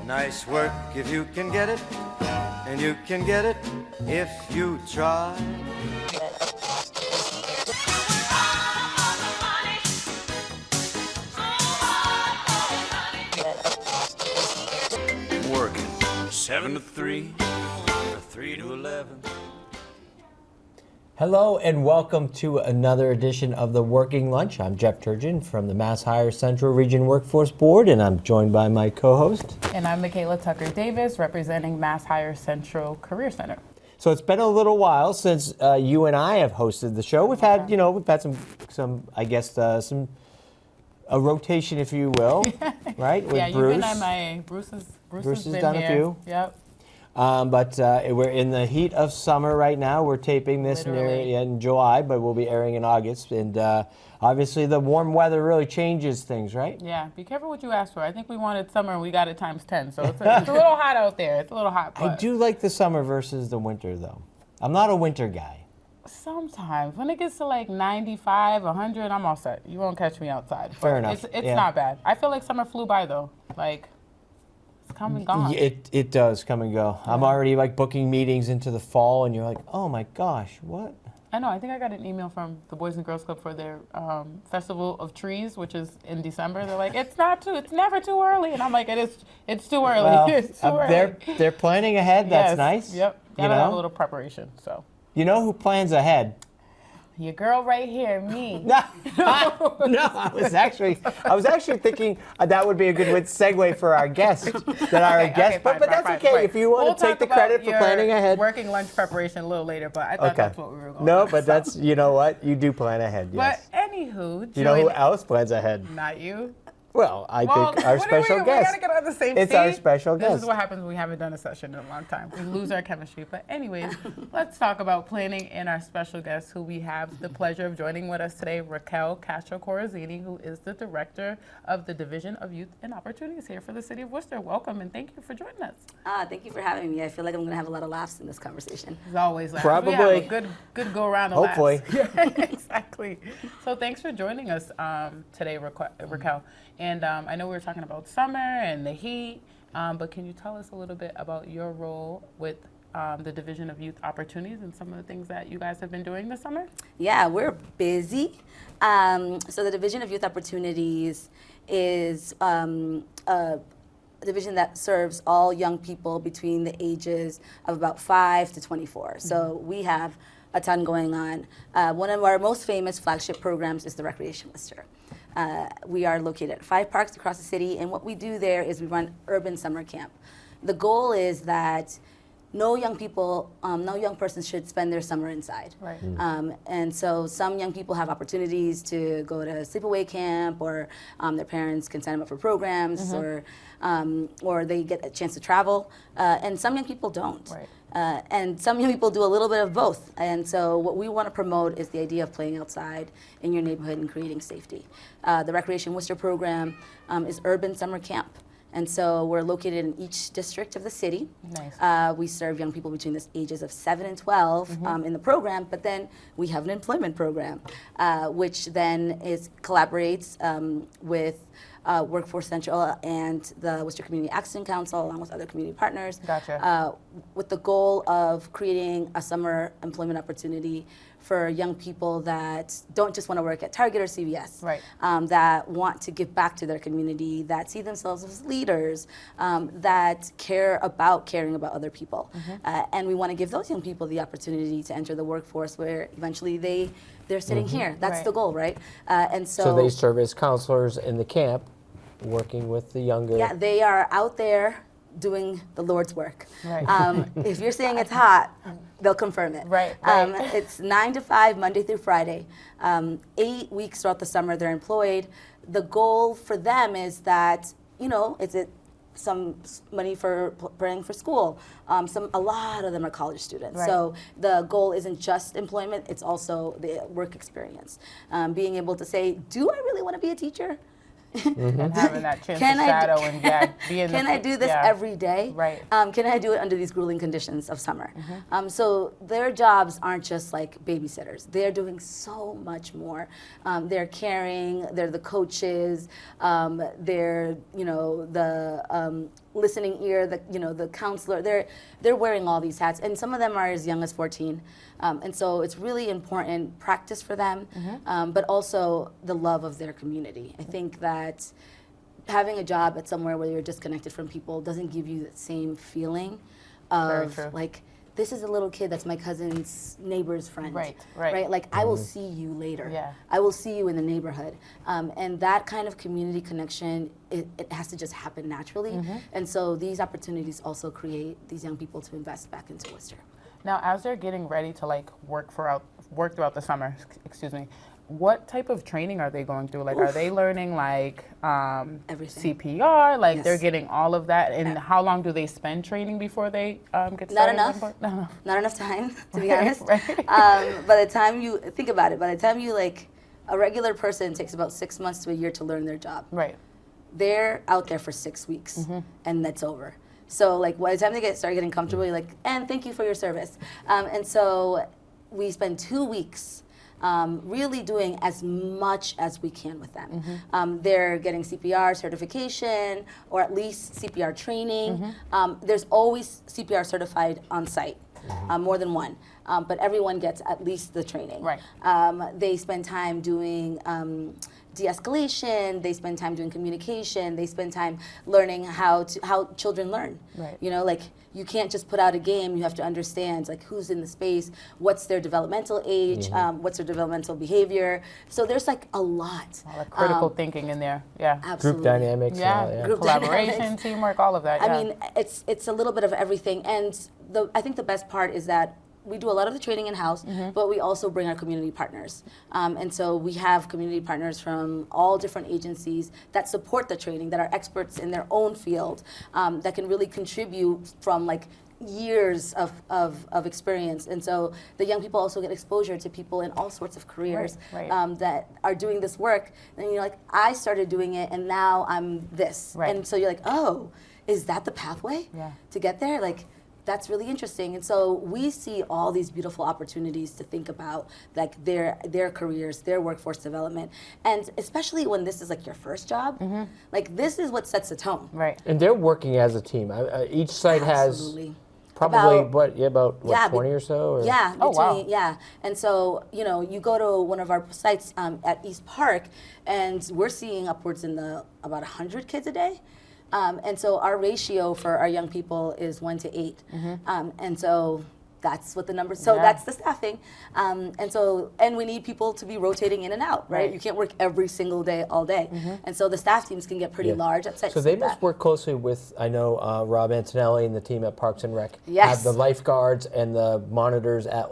Nice work if you can get it, and you can get it if you try. Working 7 to 3, or 3 to 11. Hello and welcome to another edition of the Working Lunch. I'm Jeff Turgeon from the Mass Hire Central Region Workforce Board, and I'm joined by my co-host. And I'm Michaela Tucker Davis, representing Mass Hire Central Career Center. So it's been a little while since you and I have hosted the show. We've had, some a rotation, if you will, right? With yeah, Bruce. You've been MIA. Bruce has been done here. a few. Yep. But we're in the heat of summer right now. We're taping this in July, but we'll be airing in August. And obviously the warm weather really changes things, right? Yeah, be careful what you ask for. I think we wanted summer and we got it times 10. So it's a little hot out there. It's a little hot. I do like the summer versus the winter, though. I'm not a winter guy. Sometimes. When it gets to like 95, 100, I'm all set. You won't catch me outside. Fair enough. It's not bad. I feel like summer flew by, though. Like, come and gone. It does come and go. I'm already like booking meetings into the fall, and you're like, oh my gosh, what? I know. I think I got an email from the Boys and Girls Club for their Festival of Trees, which is in December. They're like, it's never too early, and I'm like, it's too early. Well, it's too early. They're planning ahead. That's Yes. Nice. Yep. Gotta have a little preparation. So. You know who plans ahead? Your girl right here, me. No, I was actually thinking that would be a good segue for our guest. But that's okay if you want to take the credit for planning ahead. Working lunch preparation a little later, but I thought that's what we were going. No, but that's you know what you do plan ahead. Yes. But anywho, you know who else plans ahead? Not you. Well, I think our special guest. We gotta get on the same It's stage. our special guest. This is what happens when we haven't done a session in a long time. We lose our chemistry. But anyways, let's talk about planning and our special guest, who we have the pleasure of joining with us today, Raquel Castro-Corazzini, who is the Director of the Division of Youth and Opportunities here for the City of Worcester. Welcome, and thank you for joining us. Thank you for having me. I feel like I'm going to have a lot of laughs in this conversation. As always, laughs. Probably. We have a good go around of Hopefully. laughs. Exactly. So thanks for joining us today, Raquel. And I know we were talking about summer and the heat, but can you tell us a little bit about your role with the Division of Youth Opportunities and some of the things that you guys have been doing this summer? Yeah, we're busy. So the Division of Youth Opportunities is a division that serves all young people between the ages of about 5 to 24. Mm-hmm. So we have a ton going on. One of our most famous flagship programs is the Recreation Worcester. We are located at 5 parks across the city, and what we do there is we run urban summer camp. The goal is that no young person should spend their summer inside. Right. And so some young people have opportunities to go to sleepaway camp, or their parents can sign them up for programs, or they get a chance to travel, and some young people don't. Right. And some young people do a little bit of both. And so what we want to promote is the idea of playing outside in your neighborhood and creating safety. The Recreation Worcester program is urban summer camp. And so we're located in each district of the city. Nice. We serve young people between the ages of 7 and 12 in the program, but then we have an employment program, which then collaborates with Workforce Central and the Worcester Community Action Council, along with other community partners, Gotcha. with the goal of creating a summer employment opportunity for young people that don't just want to work at Target or CVS, Right. That want to give back to their community, that see themselves as leaders, that care about caring about other people. And we want to give those young people the opportunity to enter the workforce where eventually they're sitting here. That's the goal, right? And So they serve as counselors in the camp, working with the younger. Yeah, they are out there doing the Lord's work. Right. If you're saying it's hot, they'll confirm it. Right. It's 9 to 5, Monday through Friday. 8 weeks throughout the summer, they're employed. The goal for them is that, is it some money for paying for school. A lot of them are college students. Right. So the goal isn't just employment, it's also the work experience. Being able to say, do I really want to be a teacher? And having that chance to shadow and be in Can I do this every day? Right. Can I do it under these grueling conditions of summer? So their jobs aren't just like babysitters. They're doing so much more. They're caring. They're the coaches. They're the listening ear, the counselor. They're wearing all these hats, and some of them are as young as 14. And so it's really important practice for them, but also the love of their community. I think that having a job at somewhere where you're disconnected from people doesn't give you the same feeling of like, this is a little kid that's my cousin's neighbor's friend. Right. Like, I will see you later. Yeah. I will see you in the neighborhood. And that kind of community connection, it has to just happen naturally. And so these opportunities also create these young people to invest back into Worcester. Now, as they're getting ready to like work throughout the summer, what type of training are they going through? Like, are they learning like Everything. CPR? Like, Yes. they're getting all of that. And how long do they spend training before they get started? Not enough. No. Not enough time, to be honest. Right. By the time you think about it, by the time you like, a regular person takes about 6 months to a year to learn their job. Right. They're out there for 6 weeks, and that's over. So like, by the time they start getting comfortable, you're like, and thank you for your service. And so we spend 2 weeks really doing as much as we can with them. They're getting CPR certification, or at least CPR training. There's always CPR certified on site, more than one, but everyone gets at least the training. Right. They spend time doing de-escalation, they spend time doing communication, they spend time learning how children learn. Right. You know, like, you can't just put out a game, you have to understand like who's in the space, what's their developmental age, what's their developmental behavior. So there's like a lot. All the critical thinking in there. Yeah. Absolutely. Group dynamics. Yeah. Group Collaboration, dynamics. teamwork, all of that. I mean, it's a little bit of everything. And I think the best part is that we do a lot of the training in-house, but we also bring our community partners. And so we have community partners from all different agencies that support the training, that are experts in their own field, that can really contribute from like years of experience. And so the young people also get exposure to people in all sorts of careers Right. that are doing this work. And you're like, I started doing it and now I'm this. Right. And so you're like, oh, is that the pathway to get there? Like, that's really interesting. And so we see all these beautiful opportunities to think about like their careers, their workforce development. And especially when this is like your first job, like this is what sets the tone. Right. And they're working as a team. Each site Absolutely. has probably About- what 20 or so? Or? Yeah. Oh, wow. Yeah. And so, you go to one of our sites at East Park, and we're seeing upwards in about 100 kids a day. And so our ratio for our young people is 1 to 8. And so that's what the numbers, so that's the staffing. And we need people to be rotating in and out, right? You can't work every single day, all day. And so the staff teams can get pretty large at sites. So they like must that. work closely with, I know, Rob Antonelli and the team at Parks and Rec. Yes. Have the lifeguards and the monitors at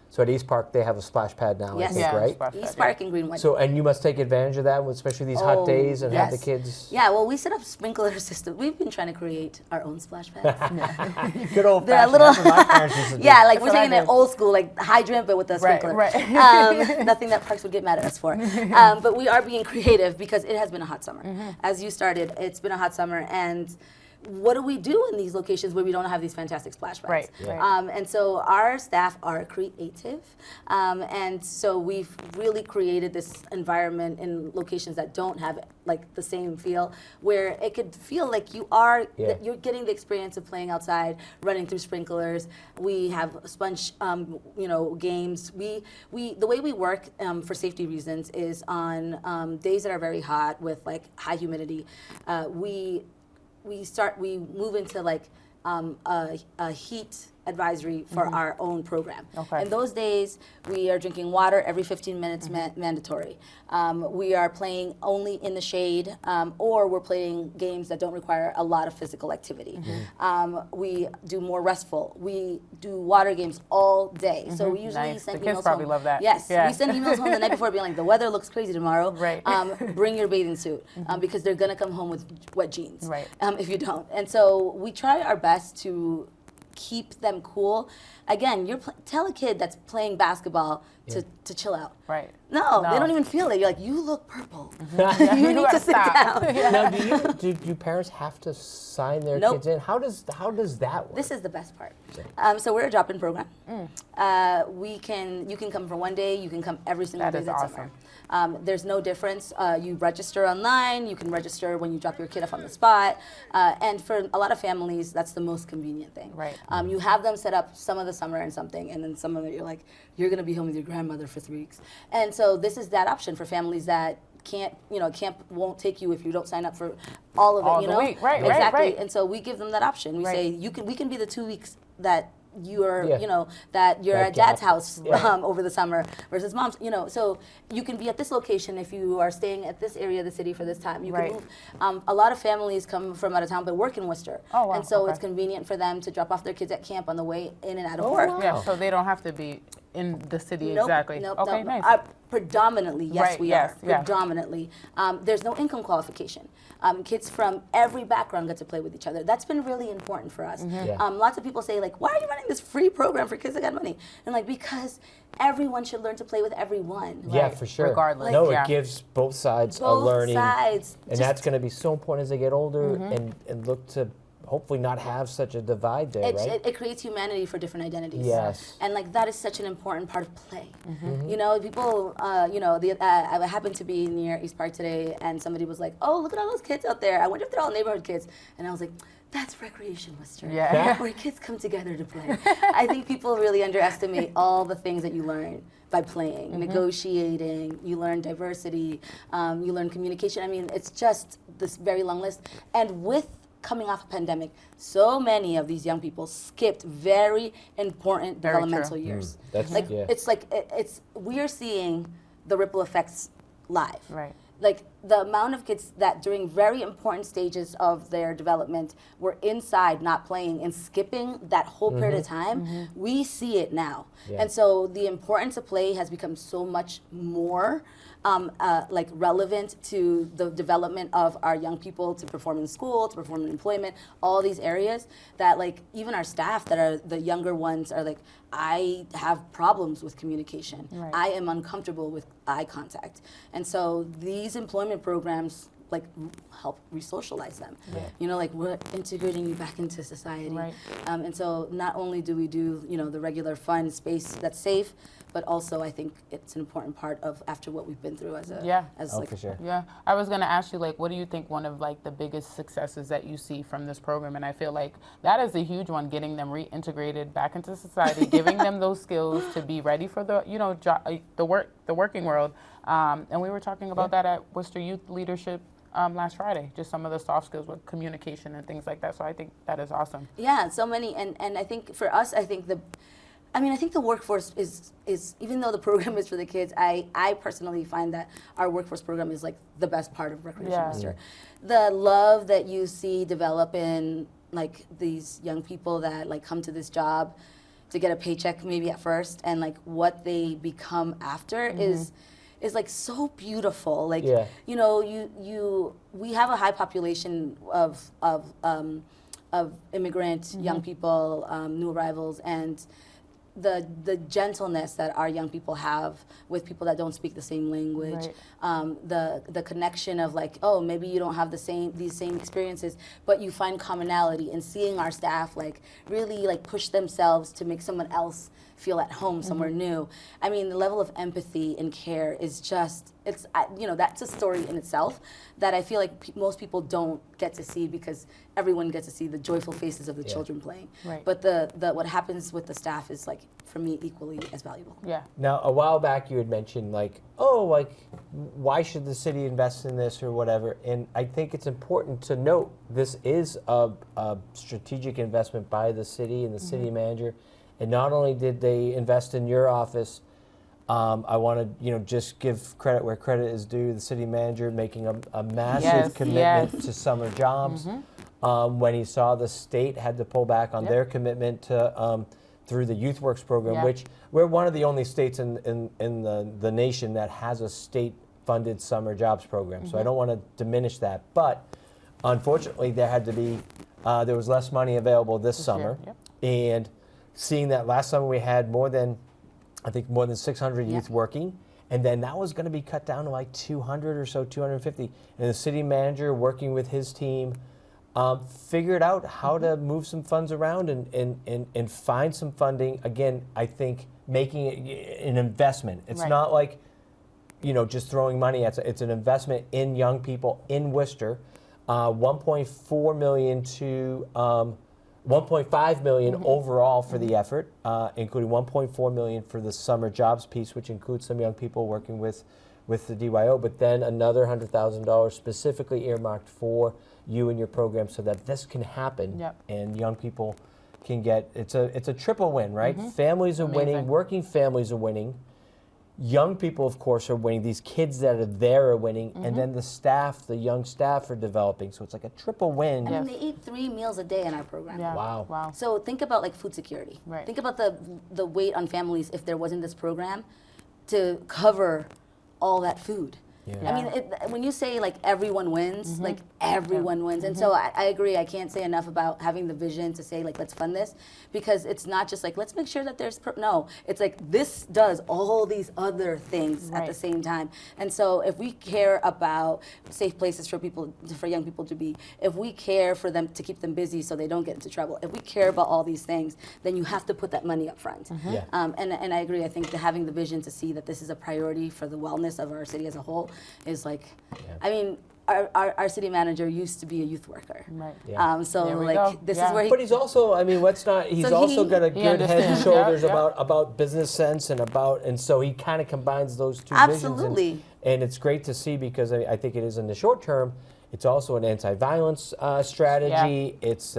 so at East Park they have a splash pad now, Yes. I think, right? Splash pad, East Park and Greenwood. So, and you must take advantage of that, especially these hot days, and have the yes. kids. Yeah, well, we set up sprinkler systems. We've been trying to create our own splash pads. Good old They're a fashioned. little, That's what my parents used to do. yeah, like we're what I taking it did. old school, like hydrant, but with a sprinkler. Right. Nothing that Parks would get mad at us for. But we are being creative because it has been a hot summer. As you started, it's been a hot summer, and what do we do in these locations where we don't have these fantastic splash pads? Right, right. And so our staff are creative, and so we've really created this environment in locations that don't have like the same feel, where it could feel like that you're getting the experience of playing outside, running through sprinklers. We have sponge, games. We the way we work for safety reasons is on days that are very hot with like high humidity. We move into like a heat advisory for our own program. Okay. And those days, we are drinking water every 15 minutes mandatory. We are playing only in the shade, or we're playing games that don't require a lot of physical activity. We do more restful. We do water games all day. So we usually Nice. send The kids emails probably home. love that. Yes, Yeah. we send emails home the night before being like, the weather looks crazy tomorrow. Right. Bring your bathing suit, because they're gonna come home with wet jeans. Right. If you don't. And so we try our best to keep them cool. Again, tell a kid that's playing basketball to chill out. Right. No, they No. don't even feel it. You're like, you look purple. You you need to gotta sit stop. down. Now, do parents have to sign their Nope. kids in? How does that work? This is the best part. So we're a drop-in program. You can come for one day. You can come every single That day is that's awesome. summer. There's no difference. You register online. You can register when you drop your kid off on the spot. And for a lot of families, that's the most convenient thing. Right. You have them set up some of the summer and something, and then some of it you're like, you're going to be home with your grandmother for 3 weeks. And so this is that option for families that camp won't take you if you don't sign up for all of it, All you the know? week. Right, exactly. right. And so we give them that option. We Right. say we can be the 2 weeks that you're Yeah. that you're That at dad's gap. house over the summer versus mom's, so you can be at this location if you are staying at this area of the city for this time. You Right. can move. A lot of families come from out of town but work in Worcester. Oh, wow. And so Okay. it's convenient for them to drop off their kids at camp on the way in and out of Oh, work. wow. Yeah, so they don't have to be in the city Nope, exactly. Nope, Okay, nope. nice. Predominantly, yes, Right, we yes, are. yeah. Predominantly. There's no income qualification. Kids from every background get to play with each other. That's been really important for us. Mm-hmm. Yeah. Lots of people say, like, why are you running this free program for kids that got money? And like, because everyone should learn to play with everyone. Yeah, Right. for sure. Regardless, No, yeah. it gives both sides a Both learning. sides. And that's going to be so important as they get older and look to hopefully not have such a divide there, right? It creates humanity for different identities. Yes. And like that is such an important part of play. Mm-hmm. People, I happened to be near East Park today and somebody was like, oh, look at all those kids out there. I wonder if they're all neighborhood kids. And I was like, that's recreation, Worcester. Yeah. Where kids come together to play. I think people really underestimate all the things that you learn by playing, Mm-hmm. negotiating, you learn diversity, you learn communication. I mean, it's just this very long list. And with coming off a pandemic, so many of these young people skipped very important Very developmental true. years. That's- Like yeah. it's we're seeing the ripple effects live. Right. Like the amount of kids that during very important stages of their development were inside not playing and skipping that whole period of time, we see it now. Yeah. And so the importance of play has become so much more relevant to the development of our young people to perform in school, to perform in employment, all these areas that like even our staff that are the younger ones are like, I have problems with communication. Right. I am uncomfortable with eye contact. And so these employment programs like help re-socialize them. Like we're integrating you back into society. Right. And so not only do we do, the regular fun space that's safe, but also I think it's an important part of after what we've been through as a, Yeah. For sure. Yeah, I was going to ask you, like, what do you think one of, like, the biggest successes that you see from this program? And I feel like that is a huge one, getting them reintegrated back into society, giving them those skills to be ready for the, the working world. And we were talking about that at Worcester Youth Leadership last Friday, just some of the soft skills with communication and things like that. So I think that is awesome. Yeah, so many, and I think for us, I think the workforce is even though the program is for the kids, I personally find that our workforce program is like the best part of Recreation Yeah. Worcester. The love that you see develop in like these young people that like come to this job to get a paycheck maybe at first, and like what they become after is like so beautiful. Like Yeah. we have a high population of immigrant young people, new arrivals, and the gentleness that our young people have with people that don't speak the same language, the connection of like, oh, maybe you don't have these same experiences, but you find commonality, and seeing our staff like really like push themselves to make someone else feel at home somewhere new. I mean, the level of empathy and care is just, that's a story in itself that I feel like most people don't get to see, because everyone gets to see the joyful faces of the children playing. Right. But the what happens with the staff is like, for me, equally as valuable. Yeah. Now, a while back you had mentioned why should the city invest in this or whatever? And I think it's important to note this is a strategic investment by the city and the city manager. And not only did they invest in your office, I want to just give credit where credit is due. The city manager making a massive commitment to summer jobs. When he saw the state had to pull back on their commitment to through the Youth Works program, which we're one of the only states in the nation that has a state-funded summer jobs program. So I don't want to diminish that, but unfortunately there had to be there was less money available this summer, and seeing that last summer we had more than 600 youth working, and then that was going to be cut down to like 200 or so, 250. And the city manager, working with his team, figured out how to move some funds around and find some funding. Again, I think making it an investment. It's not like just throwing money at it. It's an investment in young people in Worcester. 1.4 million to 1.5 million overall for the effort, including 1.4 million for the summer jobs piece, which includes some young people working with the DYO, but then another $100,000 specifically earmarked for you and your program so that this can happen and young people can get, it's a triple win, right? Families are winning, working families are winning, young people, of course, are winning, these kids that are there are winning, and then the staff, the young staff are developing, so it's like a triple win. I mean, they eat 3 meals a day in our program. Yeah. Wow. So think about like food security. Right. Think about the weight on families if there wasn't this program to cover all that food. Yeah. I mean, when you say like everyone wins, like everyone wins. And so I agree, I can't say enough about having the vision to say like, let's fund this, because it's not just like, let's make sure that there's, no, it's like this does all these other things at the same time. And so if we care about safe places for people, for young people to be, if we care for them to keep them busy so they don't get into trouble, if we care about all these things, then you have to put that money up front. And I agree, I think that having the vision to see that this is a priority for the wellness of our city as a whole is like, I mean, our city manager used to be a youth worker. Right. So There we like go. this is where he. But he's also, I mean, he's So also he- got a He good head and understands. shoulders Yeah. about business sense and so he kind of combines those two Absolutely. visions. And it's great to see because I think it is in the short term, it's also an anti-violence strategy. It's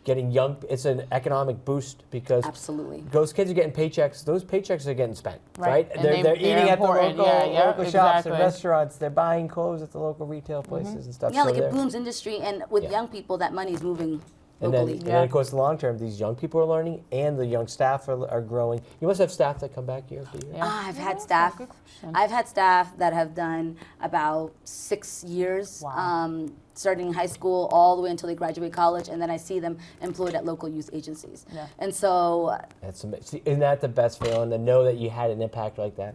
getting young, it's an economic boost because Absolutely. those kids are getting paychecks, those paychecks are getting spent, right? And They're they're eating at the important. local shops and exactly. restaurants, they're buying clothes at the local retail places and stuff. Yeah, so like they're- it booms industry, and with young people, that money is moving And then, locally. and then, of course, the long term, these young people are learning, and the young staff are growing. You must have staff that come back year after year. Yeah. I've Yeah, had that's a staff. good question. I've had staff that have done about 6 years, Wow. starting in high school all the way until they graduate college, and then I see them employed at local youth agencies. Yeah. And so That's amazing. See, isn't that the best feeling to know that you had an impact like that?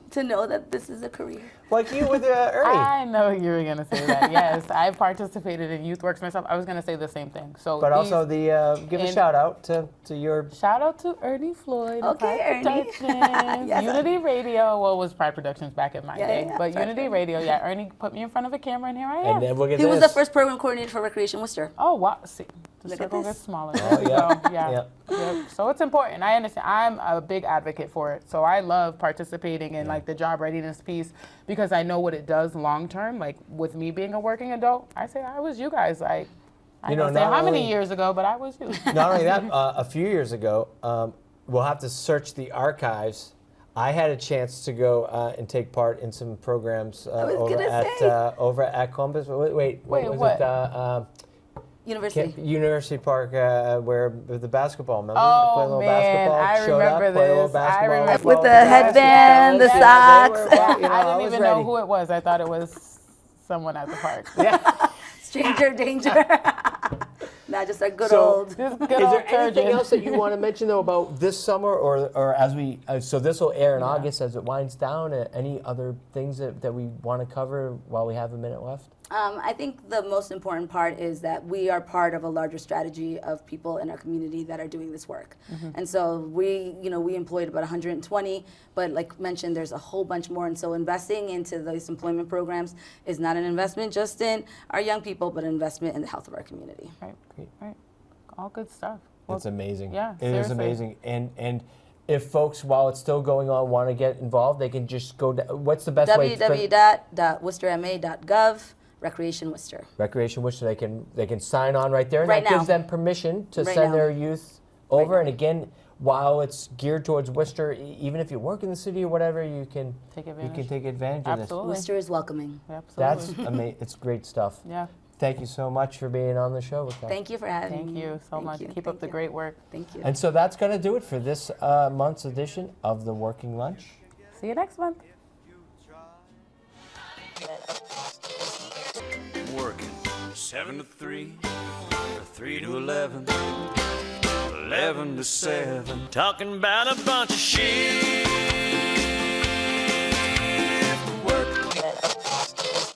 to know that this is a career. Like you with Ernie. I know you were going to say that. Yes, I participated in Youth Works myself. I was going to say the same thing. So, But also give a and- shout out to your. shout out to Ernie Floyd. of Okay, Pride Ernie. Productions, Yes. Unity Radio. Well, it was Pride Productions back in my Yeah, day, yeah, but Pride Unity Radio. Yeah, Ernie put me in front of a camera, and here I am. And then look at He this. was the first program coordinator for Recreation Worcester. Oh wow! See, the Look at circle this. gets smaller. Oh, There we yeah. go. Yeah. Yep. So it's important. I understand. I'm a big advocate for it. So I love participating in like the job readiness piece because I know what it does long term. Like with me being a working adult, I say I was you guys. Like I You don't know, say not how many only- years ago, but I was you. Not only that, a few years ago, we'll have to search the archives. I had a chance to go and take part in some programs over at Columbus. Wait, Wait, was what? it? University. University Park, where the basketball, remember? Oh, Played a little man, basketball, I showed up, remember played a little this. I basketball. remember With the Well, headband, the yeah, socks. they were- well, you know, I didn't was even ready. know who it was. I thought it was someone at the park. Yeah. Stranger danger. Not just a good So- old. This good Is there old anything Turgeon. else that you want to mention though about this summer, or as we? So this will air in August as it winds down. Any other things that we want to cover while we have a minute left? I think the most important part is that we are part of a larger strategy of people in our community that are doing this work. And so we employed about 120, but like mentioned, there's a whole bunch more. And so investing into these employment programs is not an investment just in our young people, but an investment in the health of our community. Right, right. All good stuff. Well, It's amazing. yeah, it is seriously. amazing. And if folks, while it's still going on, want to get involved, they can just go. What's the best way? www.worcesterma.gov. Recreation Worcester. Recreation Worcester. They can sign on right there, and Right that now. gives them permission to Right send now. their youth over. And again, while it's geared towards Worcester, even if you work in the city or whatever, you can Take You advantage. can take advantage of Absolutely. Worcester is welcoming. Absolutely. this. That's amazing. It's great stuff. Yeah. Thank you so much for being on the show with us. Thank you for having Thank me. you so much. Keep Thank up the you. great work. Thank you. And so that's going to do it for this month's edition of the Working Lunch. See you next month. Working 7 to 3, or 3 to 11, 11 to 7. Talking about a bunch of shit.